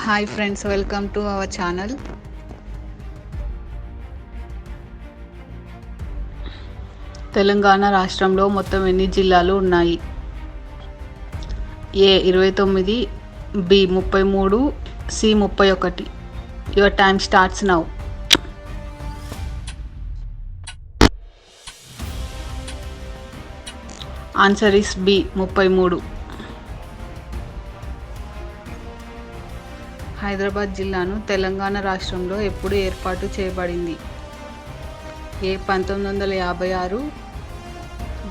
Hi friends, welcome to our channel. Telangana రాష్ట్రంలో మొత్తం ఎన్ని జిల్లాలు ఉన్నాయి? A 29, B 33, C 31. Your time starts now. Answer is B 33. Hyderabad జిల్లాను తెలంగాణ రాష్ట్రంలో ఎప్పుడు ఏర్పాటు చేయబడింది? A 1956,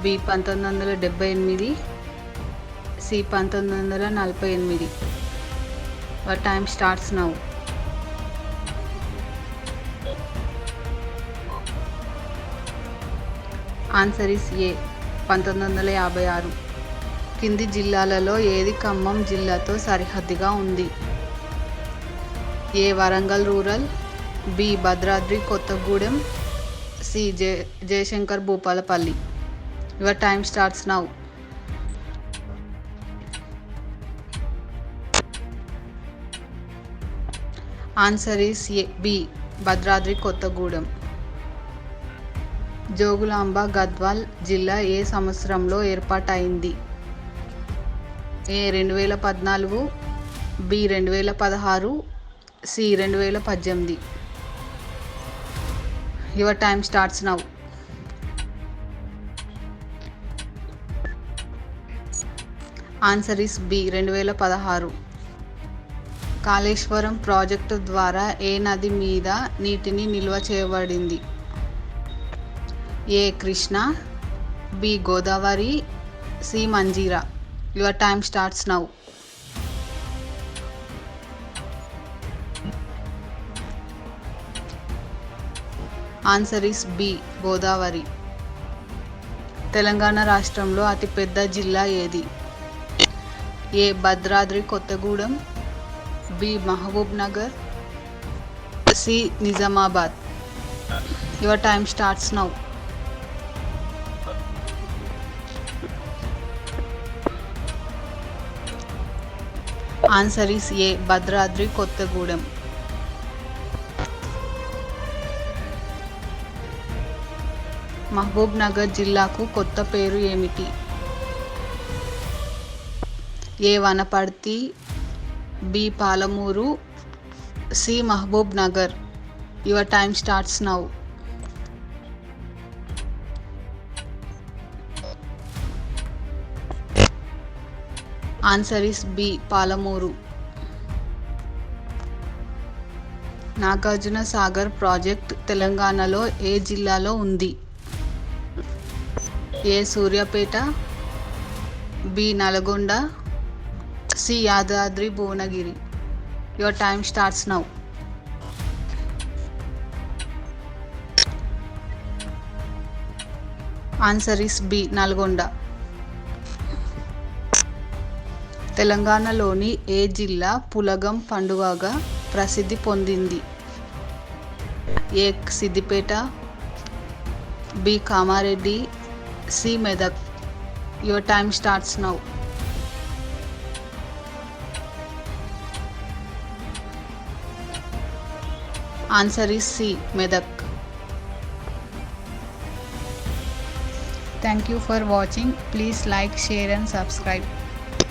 B 1978, C 1948. Your time starts now. Answer is A 1956. కింది జిల్లాలలో ఏది ఖమ్మం జిల్లాతో సరిహద్దుగా ఉంది? A Warangal rural, B Bhadradri Kothagudem, C Jayashankar Bhupalpally. Your time starts now. Answer is A B Bhadradri Kothagudem. Jogulamba Gadwal జిల్లా ఏ సంవత్సరంలో ఏర్పాటైంది? A 2014, B 2016, C 2018. Your time starts now. Answer is B 2016. Kaleshwaram project ద్వారా ఏ నది మీద నీటిని నిల్వ చేయబడింది? A Krishna, B Godavari, C Manjira. Your time starts now. Answer is B Godavari. Telangana రాష్ట్రంలో అతిపెద్ద జిల్లా ఏది? A Bhadradri Kothagudem, B Mahabubnagar, C Nizamabad. Your time starts now. Answer is A Bhadradri Kothagudem. Mahabub Nagar జిల్లాకు కొత్త పేరు ఏమిటి? A Wanaparthy, B Palamuru, C Mahabubnagar. Your time starts now. Answer is B Palamuru. Nagarjuna Sagar project తెలంగాణలో ఏ జిల్లాలో ఉంది? A Suryapet, B Nalgonda, C Yadadri Bhuvanagiri. Your time starts now. Answer is B Nalgonda. తెలంగాణలోని ఏ జిల్లా పులగం పండుగగా ప్రసిద్ధి పొందింది? A Siddipet, B Kamareddy, C Medak. Your time starts now. Answer is C Medak. Thank you for watching. Please like, share and subscribe.